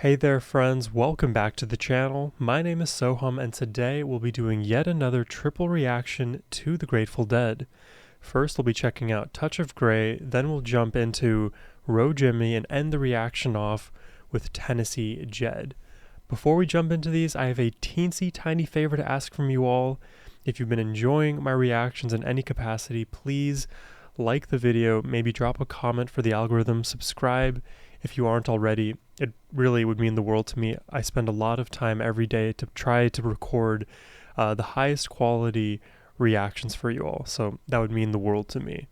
Hey there friends, welcome back to the channel. My name is Sohum and today we'll be doing yet another triple reaction to the Grateful Dead. First we'll be checking out Touch of Grey, then we'll jump into Row Jimmy and end the reaction off with Tennessee Jed. Before we jump into these, I have a teensy tiny favor to ask from you all. If you've been enjoying my reactions in any capacity, please like the video, maybe drop a comment for the algorithm, subscribe if you aren't already. It really would mean the world to me. I spend a lot of time every day to try to record the highest quality reactions for you all, so that would mean the world to me.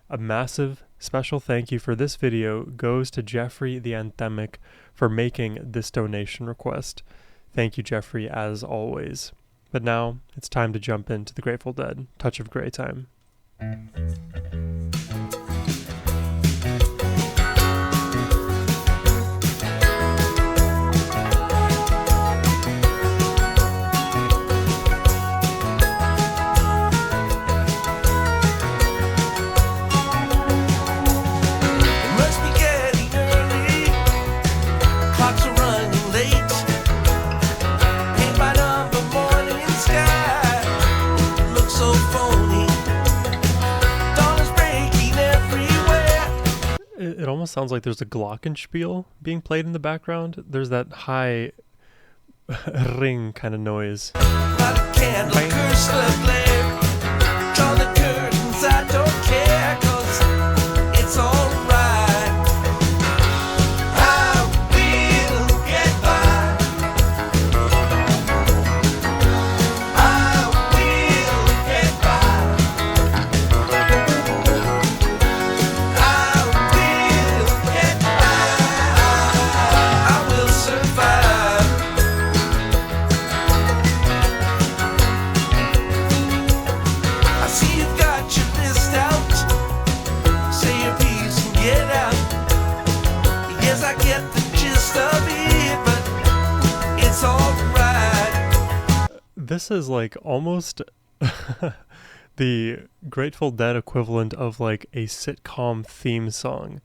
A massive special thank you for this video goes to Jeffrey the Anthemic for making this donation request. Thank you, Jeffrey, as always. But now it's time to jump into the Grateful Dead. Touch of Grey time. It almost sounds like there's a glockenspiel being played in the background. There's that high ring kind of noise. This is like almost the Grateful Dead equivalent of like a sitcom theme song.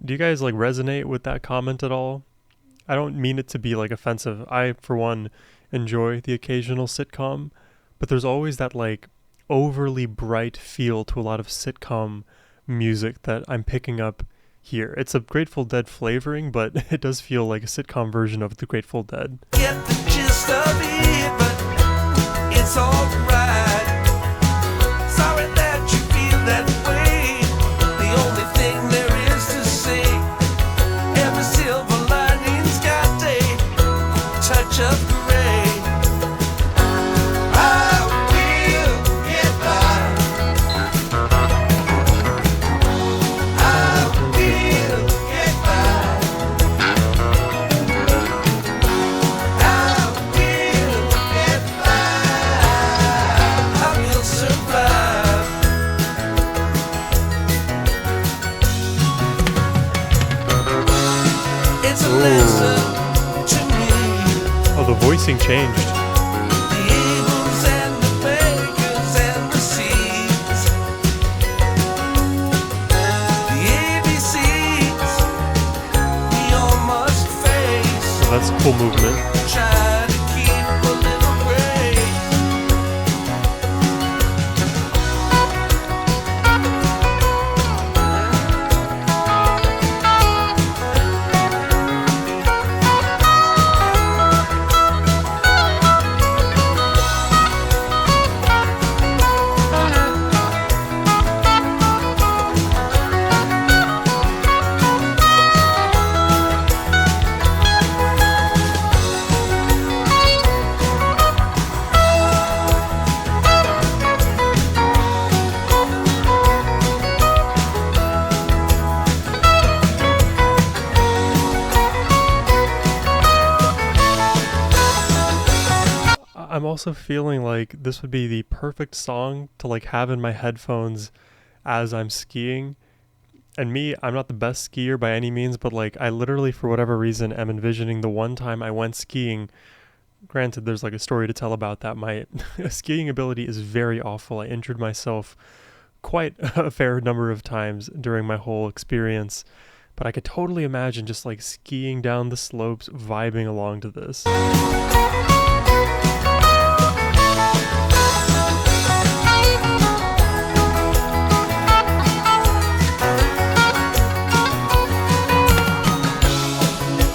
Do you guys like resonate with that comment at all? I don't mean it to be like offensive. I, for one, enjoy the occasional sitcom, but there's always that like overly bright feel to a lot of sitcom music that I'm picking up here. It's a Grateful Dead flavoring, but it does feel like a sitcom version of the Grateful Dead. Get the gist of it, but it's alright. Sorry that you feel that way. The only thing there is to say, every silver lining's got a touch of gray. I will get by. I will get by. I will get by. I will survive. It's a lesson to me. Oh, the voicing changed. The evils and the beggars and the seeds. The ABCs we all must face. Oh, that's a cool movement. Try to keep a little grace. I'm also feeling like this would be the perfect song to like have in my headphones as I'm skiing. And me, I'm not the best skier by any means, but like I literally, for whatever reason, am envisioning the one time I went skiing. Granted, there's like a story to tell about that. My skiing ability is very awful. I injured myself quite a fair number of times during my whole experience. but I could totally imagine just like skiing down the slopes, vibing along to this.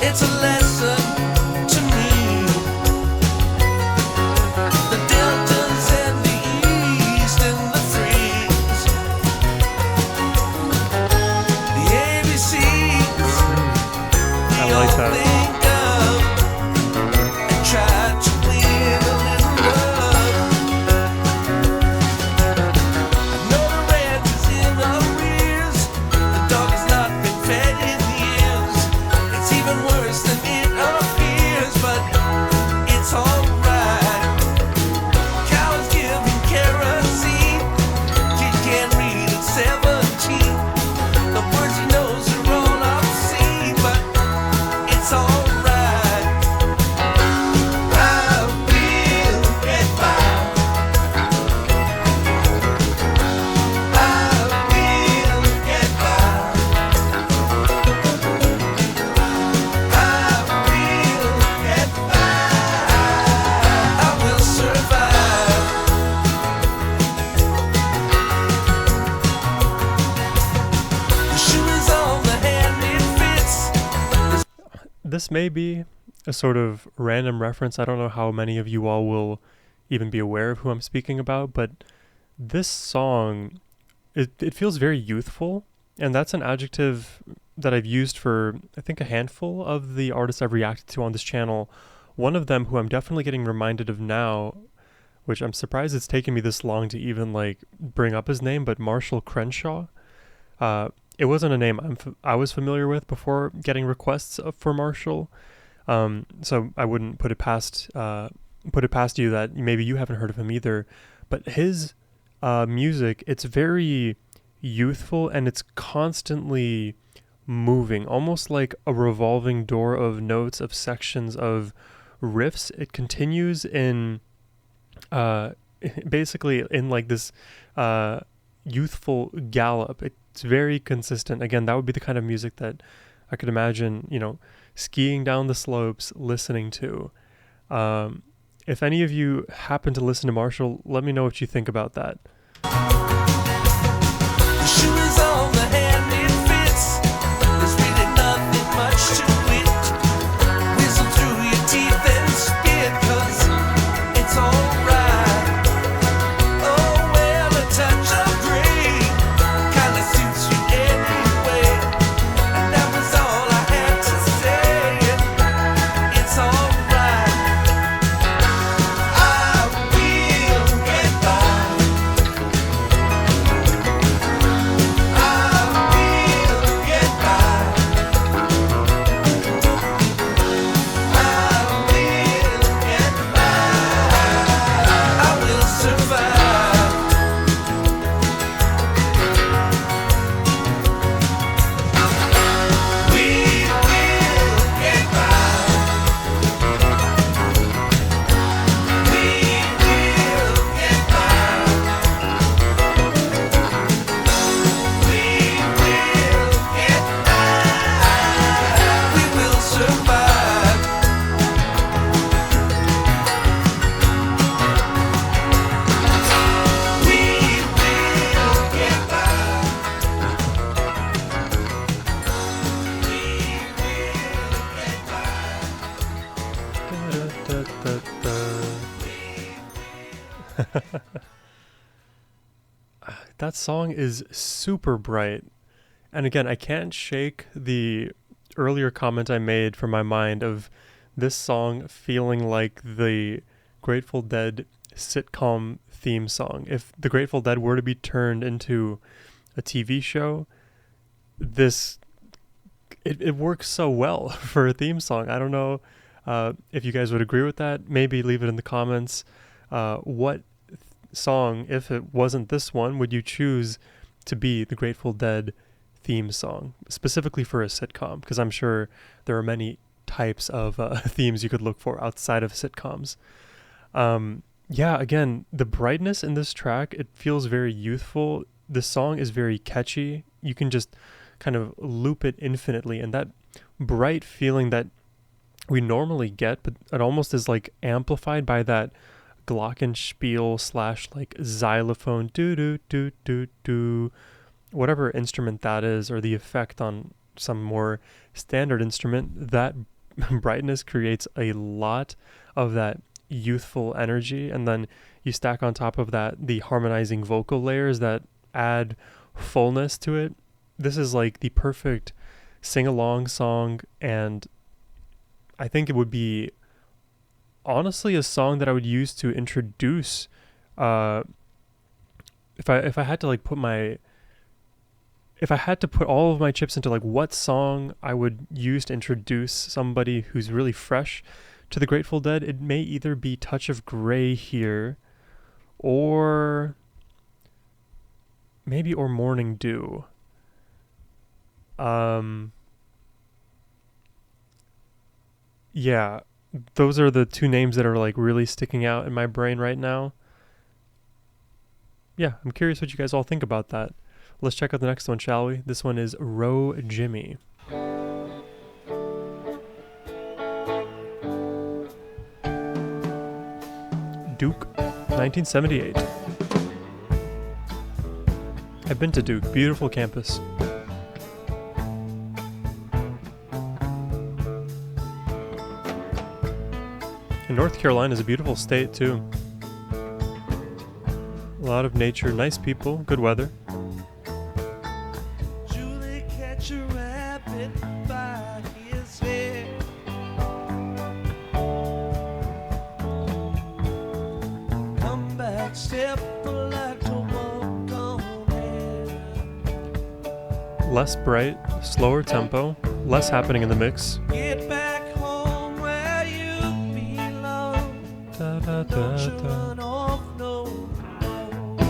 It's a lesson to me. The deltas and the east and the freeze. The ABCs. I like that. Think of and try to win a little love. I know the ranch is in arrears. The dog has not been fed in years. It's even worse than it appears, but it's alright. Cows giving kerosene. Kid can't read at 17. The words he knows are all obscene, but it's alright. I will get by. I will get by. I will get by. I will survive. The shoe is on the hand it fits. This may be a sort of random reference. I don't know how many of you all will even be aware of who I'm speaking about, but this song, it feels very youthful, and that's an adjective that I've used for, I think, a handful of the artists I've reacted to on this channel. One of them who I'm definitely getting reminded of now, which I'm surprised it's taken me this long to even like bring up his name, but Marshall Crenshaw. It wasn't a name I was familiar with before getting requests for Marshall, so I wouldn't put it past you that maybe you haven't heard of him either. But his music, it's very youthful and it's constantly moving, almost like a revolving door of notes, of sections, of riffs. It continues in basically in like this youthful gallop. It's very consistent. Again, that would be the kind of music that I could imagine, skiing down the slopes, listening to. If any of you happen to listen to Marshall, let me know what you think about that. The shoe is on the hand it fits. There's really nothing much to it. Whistle through your teeth and spit, 'cause it's alright. Oh, well, a touch of gray kinda suits you anyway. And that was all I had to say. It's alright. I will get by. I will get by. I will get by. I will survive. We will get by. We will get by. We will get by. We will survive. We will get by. We will get by. That song is super bright. And again, I can't shake the earlier comment I made from my mind of this song feeling like the Grateful Dead sitcom theme song. If the Grateful Dead were to be turned into a TV show, it works so well for a theme song. I don't know if you guys would agree with that. Maybe leave it in the comments. What song, if it wasn't this one, would you choose to be the Grateful Dead theme song, specifically for a sitcom? Because I'm sure there are many types of themes you could look for outside of sitcoms. Yeah, again, the brightness in this track, it feels very youthful. The song is very catchy. You can just kind of loop it infinitely, and that bright feeling that we normally get, but it almost is like amplified by that glockenspiel slash like xylophone doo doo doo doo doo, whatever instrument that is, or the effect on some more standard instrument. That brightness creates a lot of that youthful energy, and then you stack on top of that the harmonizing vocal layers that add fullness to it. This is like the perfect sing-along song, and I think it would be honestly a song that I would use to introduce if I had to like if I had to put all of my chips into like what song I would use to introduce somebody who's really fresh to the Grateful Dead, it may either be Touch of Grey here, or maybe Morning Dew. Yeah, those are the two names that are like really sticking out in my brain right now. Yeah, I'm curious what you guys all think about that. Let's check out the next one, shall we? This one is Row Jimmy. Duke, 1978. I've been to Duke, beautiful campus. And North Carolina is a beautiful state too. A lot of nature, nice people, good weather. Julie catch a rabbit by his hair. Come back, step like to walk on air. Less bright, slower tempo, less happening in the mix. Get back home where you belong. Da, da, Don't da, you da. run off no more.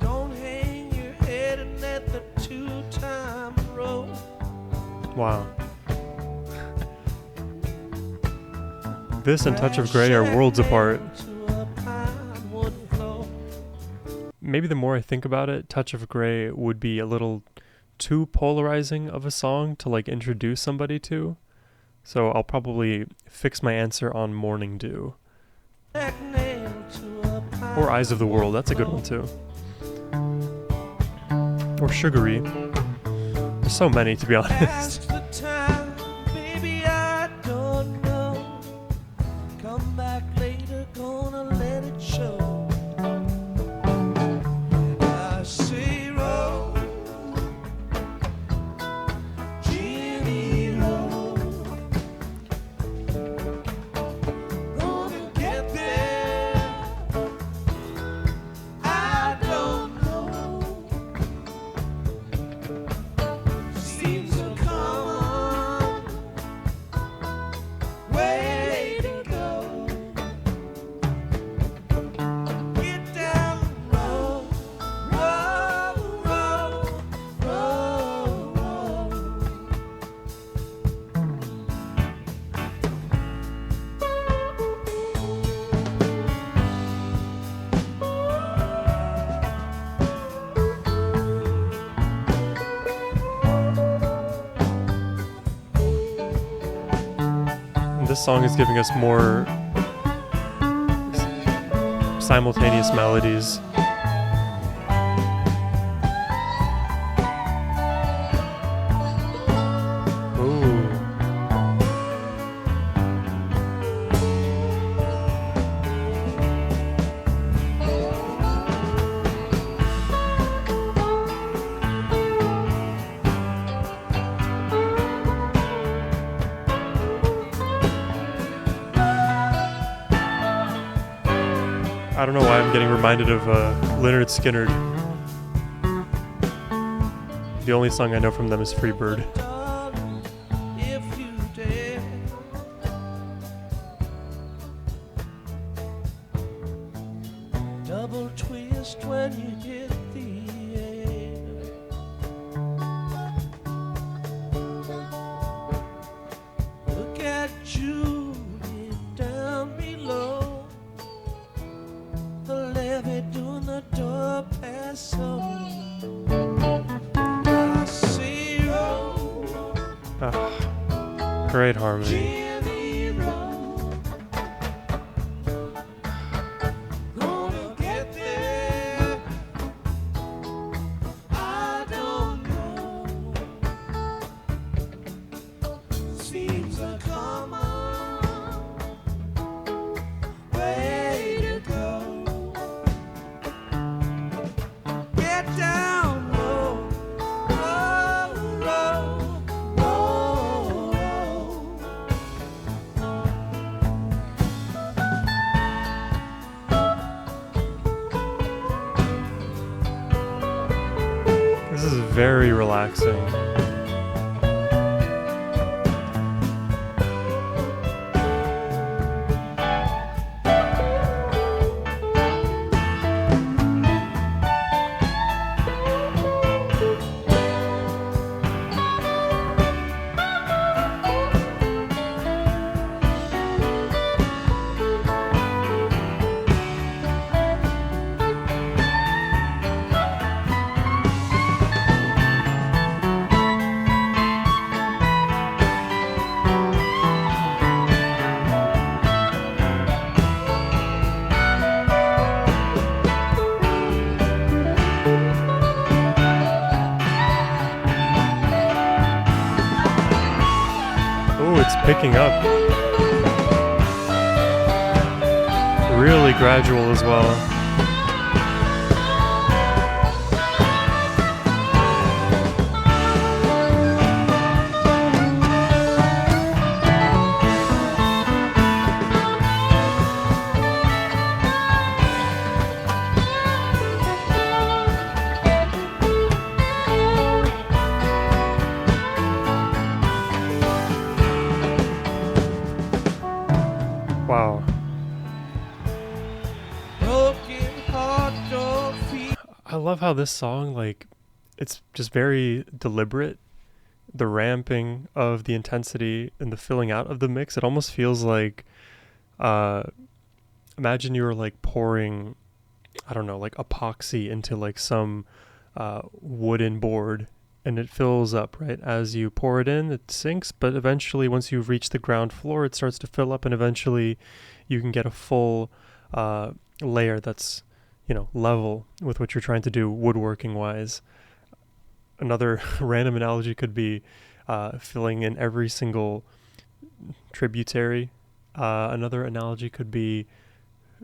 Don't hang your head and let the two-time roll. Wow. This and Touch of Grey are worlds apart. Maybe the more I think about it, Touch of Grey would be a little too polarizing of a song to like introduce somebody to. So I'll probably fix my answer on Morning Dew. Or Eyes of the World, that's a good one too. Or Sugary. There's so many, to be honest. Baby, I don't know. Come back later, gonna let it show. I say roll, Jimmy roll. Gonna get there. I don't know. Seems to come on. Way to go. Get down, roll, roll, roll, roll, roll. And this song is giving us more simultaneous melodies. Ooh. I don't know why I'm getting reminded of Lynyrd Skynyrd. The only song I know from them is Freebird. Darling, if you dare. Double twist when you hit the air. Look at Julie down below. The levee Great harmony. Jimmy Road. Gonna get there. I don't know. Seems a common way to go. Get down low, low, low, low. This is very relaxing. Oh, it's picking up. Really gradual as well. Wow. Broken heart don't feel. I love how this song, like, it's just very deliberate. The ramping of the intensity and the filling out of the mix, it almost feels like, imagine you were like pouring, I don't know, like epoxy into like some wooden board, and it fills up, right? As you pour it in, it sinks, but eventually once you reach the ground floor, it starts to fill up, and eventually you can get a full layer that's, you know, level with what you're trying to do woodworking wise. Another random analogy could be filling in every single tributary. Another analogy could be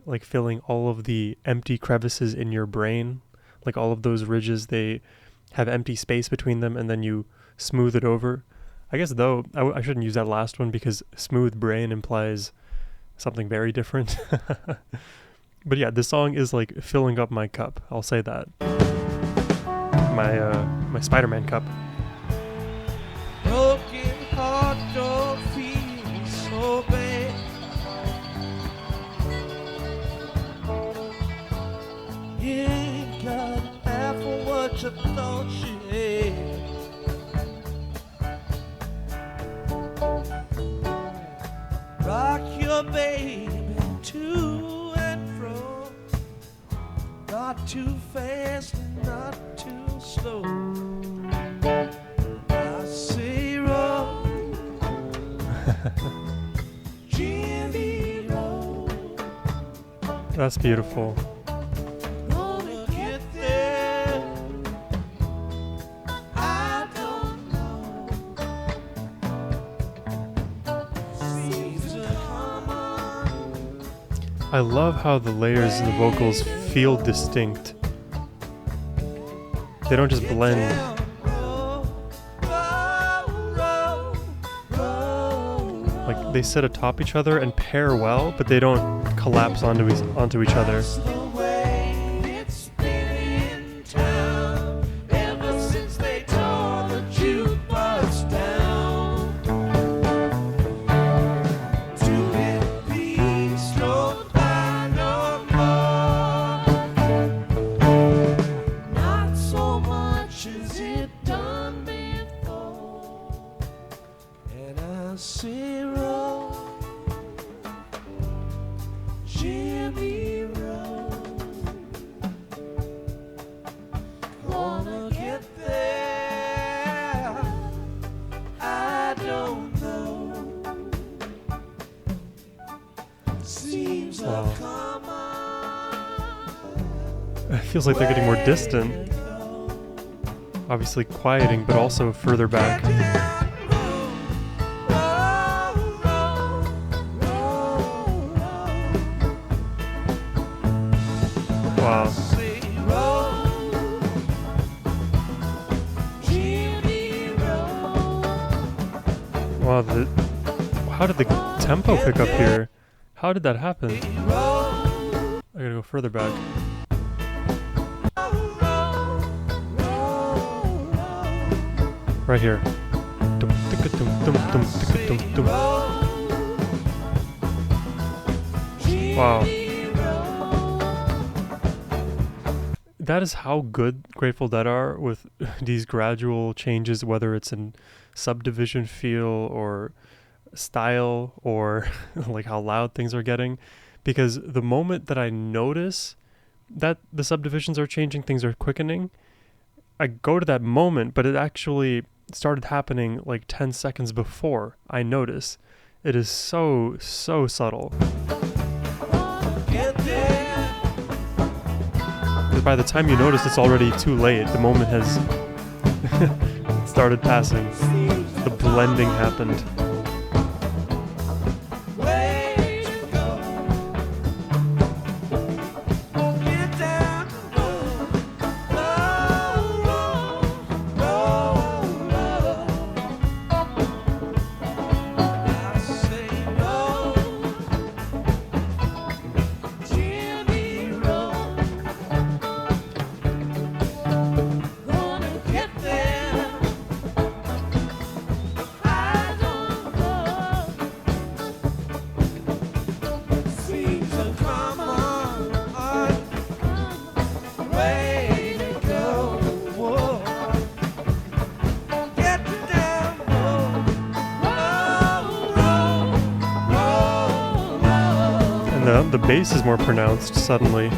like filling all of the empty crevices in your brain, like all of those ridges, they have empty space between them, and then you smooth it over. I guess, though, I shouldn't use that last one because smooth brain implies something very different. But yeah, this song is like filling up my cup. I'll say that. My Spider-Man cup. Broken heart don't feel so bad. You ain't got half of what you thought you had. Rock your baby to and fro, not too fast and not too slow. I say roll, Jimmy roll. That's beautiful. Gonna get there. I don't know. Seems to come on. I love how the layers of the vocals feel distinct. They don't just blend. Down, roll, roll, roll, roll. Like, they sit atop each other and pair well, but they don't collapse onto each other. That's the way it's been in town ever since they tore the jukebox down. To it be slowed down no more. Not so much as it done before. And I say roll, Jimmy roll. Gonna get there. I don't know. it feels like they're getting more distant. Obviously quieting, but also further back. Wow. Wow, how did the tempo pick up here? How did that happen? I gotta go further back. Right here. Wow. That is how good Grateful Dead are with these gradual changes, whether it's in subdivision feel or style or like how loud things are getting. Because the moment that I notice that the subdivisions are changing, things are quickening, I go to that moment, but it actually started happening like 10 seconds before I notice. It is so subtle. By the time you notice, it's already too late. The moment has started passing. The blending happened. The bass is more pronounced suddenly.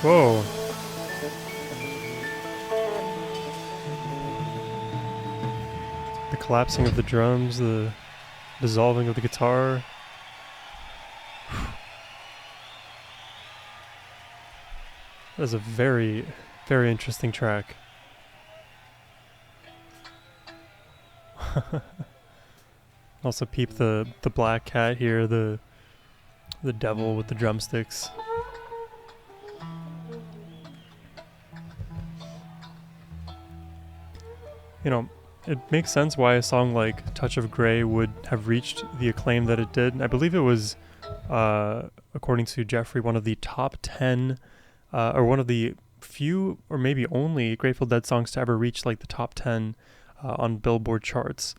Whoa. The collapsing of the drums, the dissolving of the guitar. That's a very, very interesting track. Also peep the black cat here, the devil with the drumsticks. You know, it makes sense why a song like Touch of Grey would have reached the acclaim that it did. I believe it was, according to Jeffrey, one of the top 10, or one of the few, or maybe only, Grateful Dead songs to ever reach like the top 10 on Billboard charts.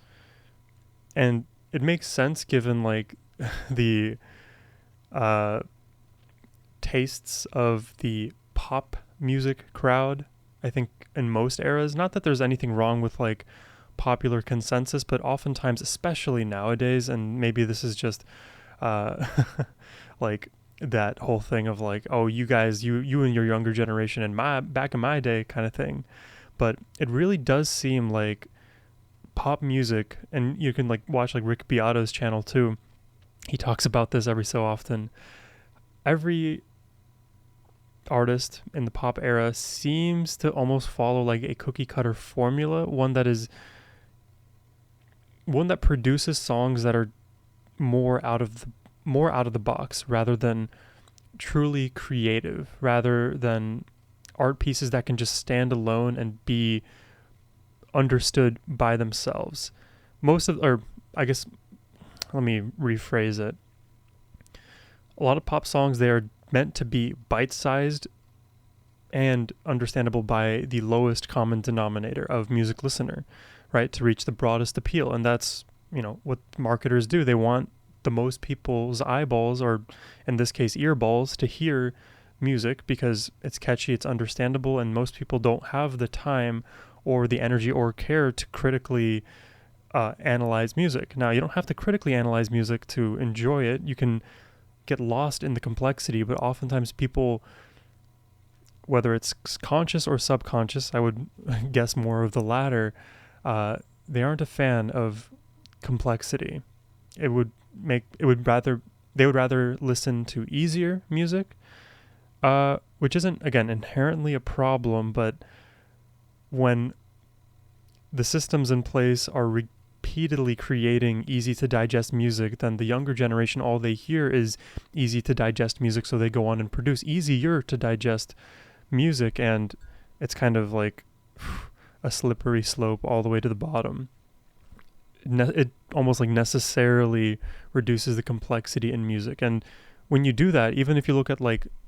And it makes sense given like the tastes of the pop music crowd, I think, in most eras. Not that there's anything wrong with like popular consensus, but oftentimes, especially nowadays, and maybe this is just like that whole thing of like, oh, you guys, you and your younger generation and back in my day kind of thing. But it really does seem like pop music, and you can like watch like Rick Beato's channel too. He talks about this every so often. Every artist in the pop era seems to almost follow like a cookie cutter formula, one that produces songs that are more out of the box, rather than truly creative, rather than art pieces that can just stand alone and be understood by themselves. I guess, let me rephrase it. A lot of pop songs, they are meant to be bite-sized and understandable by the lowest common denominator of music listener, right? To reach the broadest appeal. And that's, what marketers do. They want the most people's eyeballs, or in this case, earballs, to hear music because it's catchy, it's understandable, and most people don't have the time or the energy or care to critically analyze music. Now, you don't have to critically analyze music to enjoy it. You can get lost in the complexity, but oftentimes people, whether it's conscious or subconscious, I would guess more of the latter, they aren't a fan of complexity. They would rather listen to easier music, which isn't, again, inherently a problem, but when the systems in place are repeatedly creating easy to digest music, then the younger generation, all they hear is easy to digest music, so they go on and produce easier to digest music, and it's kind of like a slippery slope all the way to the bottom. It almost like necessarily reduces the complexity in music. And when you do that, even if you look at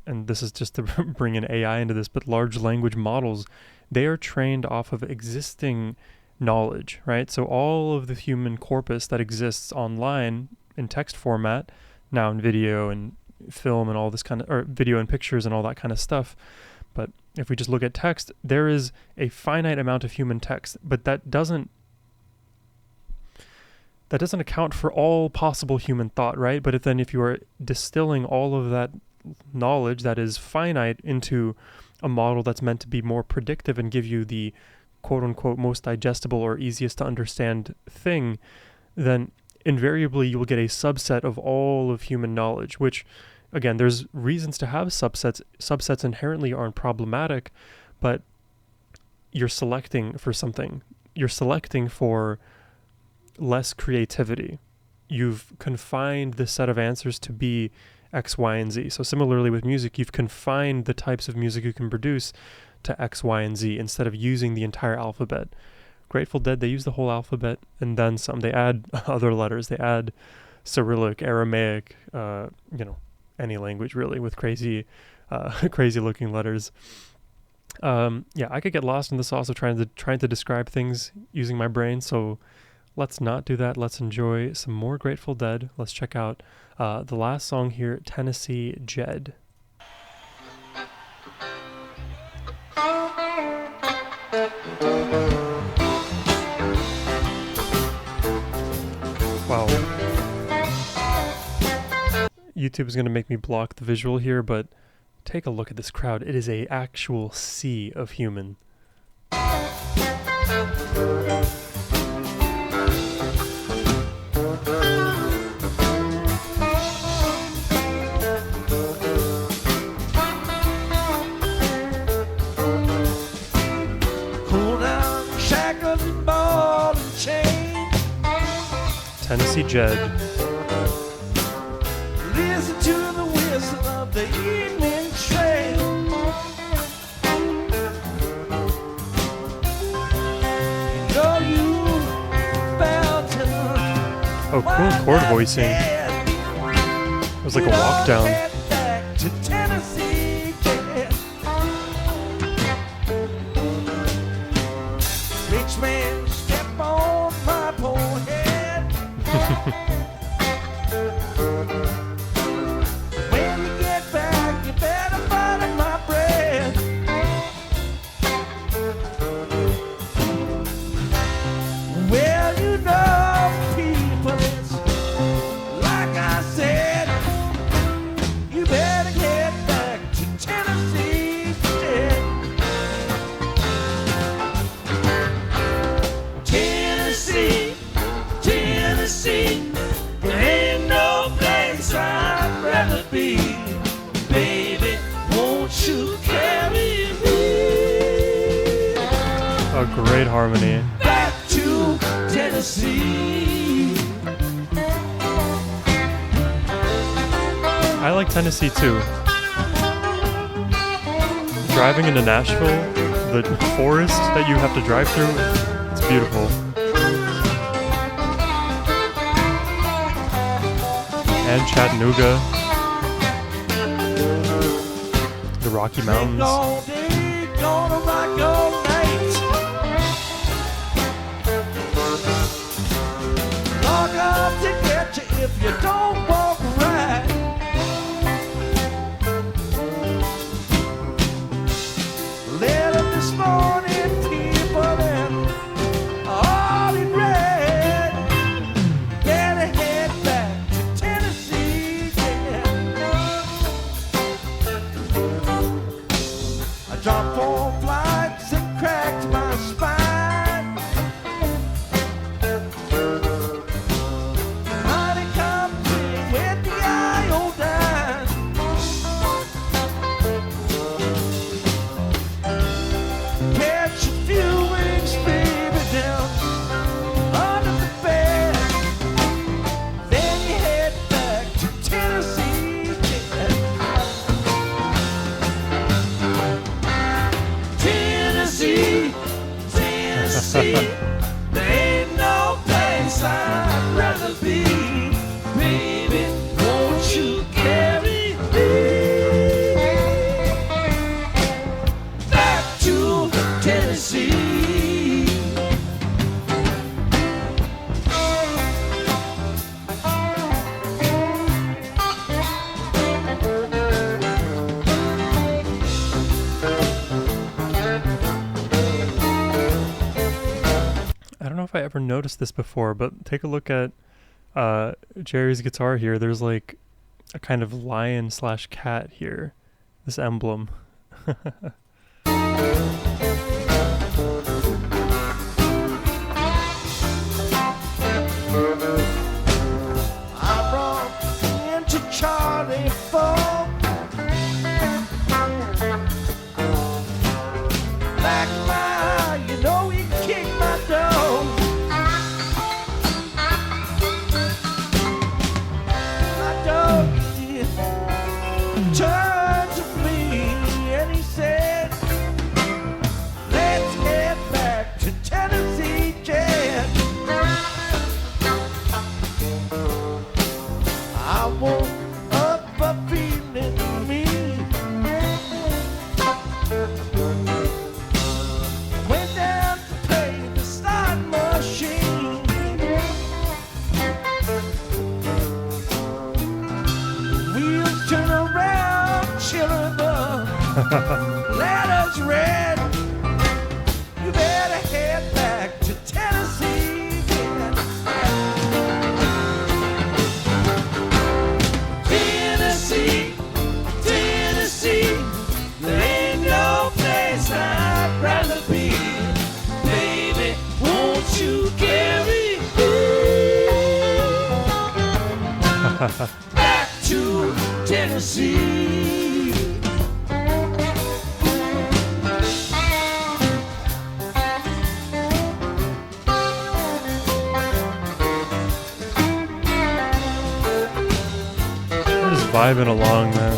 and this is just to bring in AI into this, but large language models, they are trained off of existing knowledge, right? So all of the human corpus that exists online in text format, now in video and film and all this or video and pictures and all that kind of stuff. But if we just look at text, there is a finite amount of human text, but that doesn't account for all possible human thought, right? But if you are distilling all of that knowledge that is finite into a model that's meant to be more predictive and give you the quote-unquote most digestible or easiest to understand thing, then invariably you will get a subset of all of human knowledge, which, again, there's reasons to have subsets. Subsets inherently aren't problematic, but you're selecting for something. You're selecting for less creativity. You've confined the set of answers to be X, Y, and Z. So similarly with music, you've confined the types of music you can produce to X, Y, and Z instead of using the entire alphabet. Grateful Dead, they use the whole alphabet and then some. They add other letters. They add Cyrillic, Aramaic, any language really with crazy looking letters. I could get lost in the sauce of trying to describe things using my brain, so let's not do that. Let's enjoy some more Grateful Dead. Let's check out the last song here, Tennessee Jed. Wow. YouTube is going to make me block the visual here, but take a look at this crowd. It is an actual sea of human. Tennessee Jed. Listen to the whistle of the evening train. Oh, cool chord voicing. It was like a walk down. To Tennessee Jed. Rich man, step on my poor head. When you get back, you better butter my bread. Well, you know, people, it's like I said, you better get back to Tennessee Jed. Tennessee, Tennessee, there ain't no place I'd rather be. Baby, won't you carry me A great harmony. back to Tennessee? I like Tennessee too. Driving into Nashville, the forest that you have to drive through, it's beautiful. And Chattanooga, the Rocky Mountains. All day, gonna rock all night. Log up to get you if you don't walk right. Let up this morning, people, and all in red. Gotta head back to Tennessee, yeah. I dropped 4 flights and cracked my spine. Honey comes in with the iodine. Catch a few wings, baby, down under the bed. Then you head back to Tennessee, yeah. Tennessee, Tennessee, there ain't no place I'd rather be. Baby, won't you carry me back to Tennessee? I don't know if I ever noticed this before, but take a look at Jerry's guitar here. There's like a kind of lion / cat here, this emblem. I run into Charlie Ford. Back my, you know he kicked my door. My dog did turn to me and he said, let's get back to Tennessee, Jed. I woke up a feeling mean. Went down to pay the slot machine. Wheels turn around, children, the letter's red. You better head back to Tennessee, yeah. Tennessee, Tennessee, there ain't no place I'd rather be. Baby, won't you carry me back to Tennessee? We're just vibing along, man.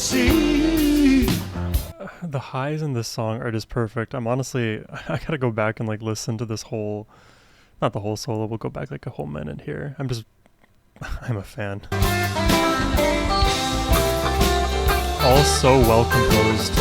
Tennessee. The highs in this song are just perfect. I'm honestly, I gotta go back and like listen to this whole, not the whole solo, we'll go back like a whole minute here. I'm a fan. All so well composed.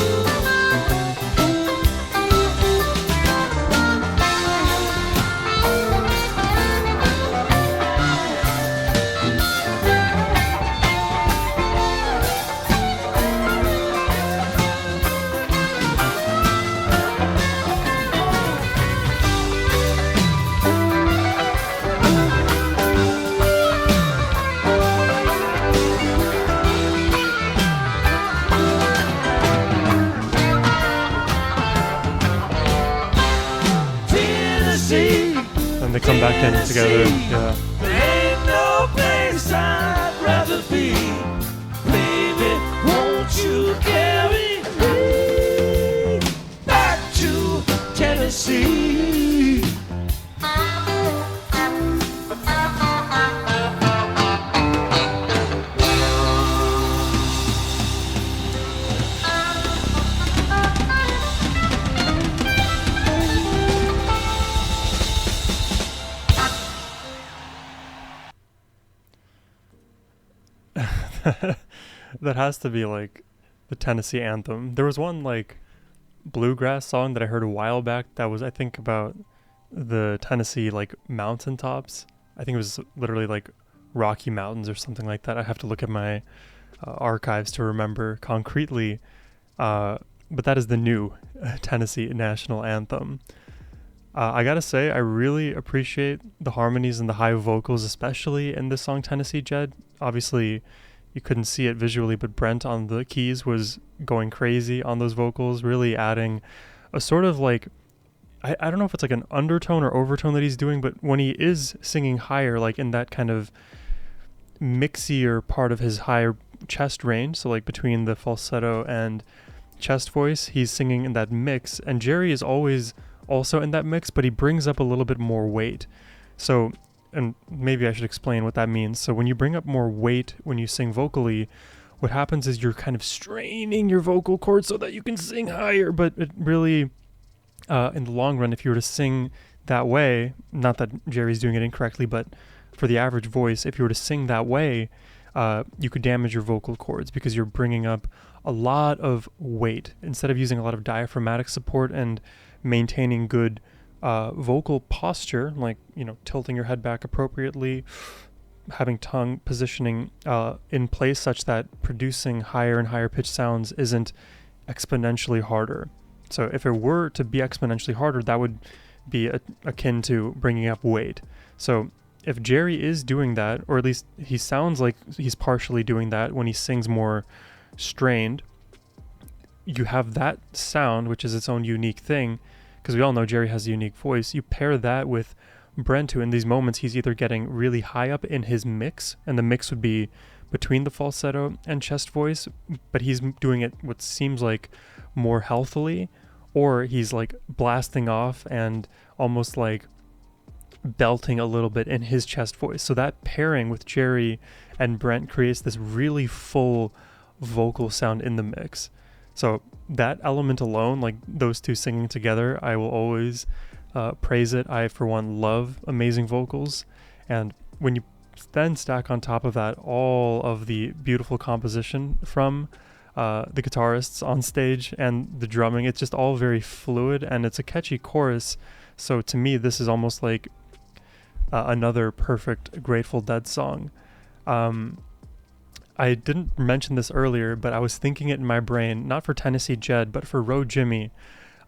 And they come back in together. Yeah. There ain't no place I'd rather be. Baby, won't you carry me back to Tennessee? That has to be like the Tennessee anthem. There was one like bluegrass song that I heard a while back that was, I think, about the Tennessee like mountaintops. I think it was literally like Rocky Mountains or something like that. I have to look at my archives to remember concretely. But that is the new Tennessee national anthem. I gotta say, I really appreciate the harmonies and the high vocals, especially in this song, Tennessee Jed. Obviously, you couldn't see it visually, but Brent on the keys was going crazy on those vocals, really adding a sort of like, I don't know if it's like an undertone or overtone that he's doing, but when he is singing higher, like in that kind of mixier part of his higher chest range, so like between the falsetto and chest voice, he's singing in that mix, and Jerry is always also in that mix, but he brings up a little bit more weight. So, and maybe I should explain what that means. So when you bring up more weight when you sing vocally, what happens is you're kind of straining your vocal cords so that you can sing higher, but it really, in the long run, if you were to sing that way, not that Jerry's doing it incorrectly, but for the average voice, if you were to sing that way, you could damage your vocal cords because you're bringing up a lot of weight instead of using a lot of diaphragmatic support and maintaining good vocal posture, like, you know, tilting your head back appropriately, having tongue positioning in place such that producing higher and higher pitch sounds isn't exponentially harder. So if it were to be exponentially harder, that would be akin to bringing up weight. So if Jerry is doing that, or at least he sounds like he's partially doing that when he sings more strained, you have that sound, which is its own unique thing, because we all know Jerry has a unique voice. You pair that with Brent, who in these moments he's either getting really high up in his mix, and the mix would be between the falsetto and chest voice, but he's doing it what seems like more healthily, or he's like blasting off and almost like belting a little bit in his chest voice. So that pairing with Jerry and Brent creates this really full vocal sound in the mix. So that element alone, like those two singing together, I will always praise it. I, for one, love amazing vocals. And when you then stack on top of that all of the beautiful composition from the guitarists on stage and the drumming, it's just all very fluid, and it's a catchy chorus. So to me, this is almost like another perfect Grateful Dead song. I didn't mention this earlier, but I was thinking it in my brain, not for Tennessee Jed, but for Roe Jimmy.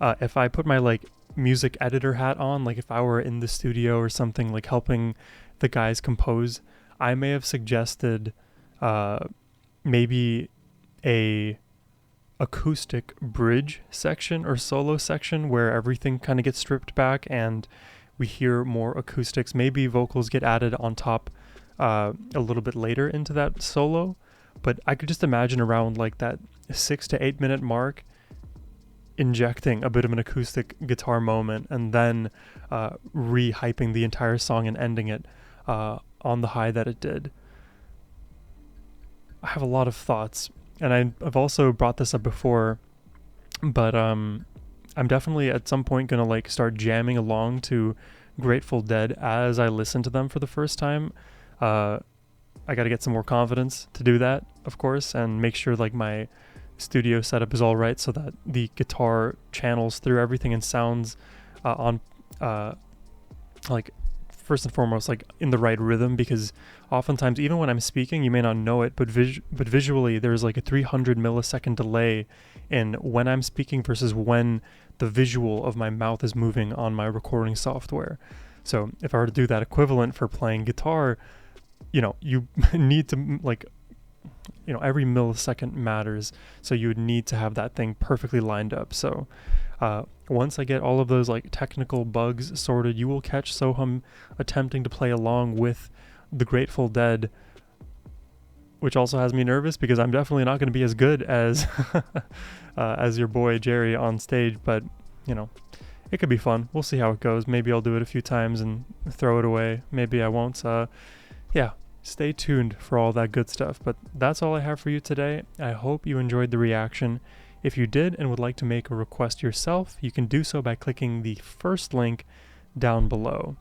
If I put my like music editor hat on, like if I were in the studio or something, like helping the guys compose, I may have suggested maybe a acoustic bridge section or solo section where everything kind of gets stripped back and we hear more acoustics. Maybe vocals get added on top a little bit later into that solo, but I could just imagine around like that 6 to 8 minute mark injecting a bit of an acoustic guitar moment and then re-hyping the entire song and ending it on the high that it did. I have a lot of thoughts I've also brought this up before, but I'm definitely at some point gonna like start jamming along to Grateful Dead as I listen to them for the first time. I got to get some more confidence to do that, of course, and make sure like my studio setup is all right so that the guitar channels through everything and sounds on like first and foremost like in the right rhythm, because oftentimes even when I'm speaking you may not know it, but visually there's like a 300 millisecond delay in when I'm speaking versus when the visual of my mouth is moving on my recording software. So if I were to do that equivalent for playing guitar, you need to like, every millisecond matters. So you would need to have that thing perfectly lined up. So once I get all of those like technical bugs sorted, you will catch Sohum attempting to play along with the Grateful Dead, which also has me nervous because I'm definitely not going to be as good as as your boy Jerry on stage. But it could be fun. We'll see how it goes. Maybe I'll do it a few times and throw it away. Maybe I won't. Yeah, stay tuned for all that good stuff. But that's all I have for you today. I hope you enjoyed the reaction. If you did and would like to make a request yourself, you can do so by clicking the first link down below.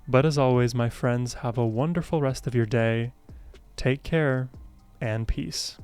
But as always, my friends, have a wonderful rest of your day. Take care and peace.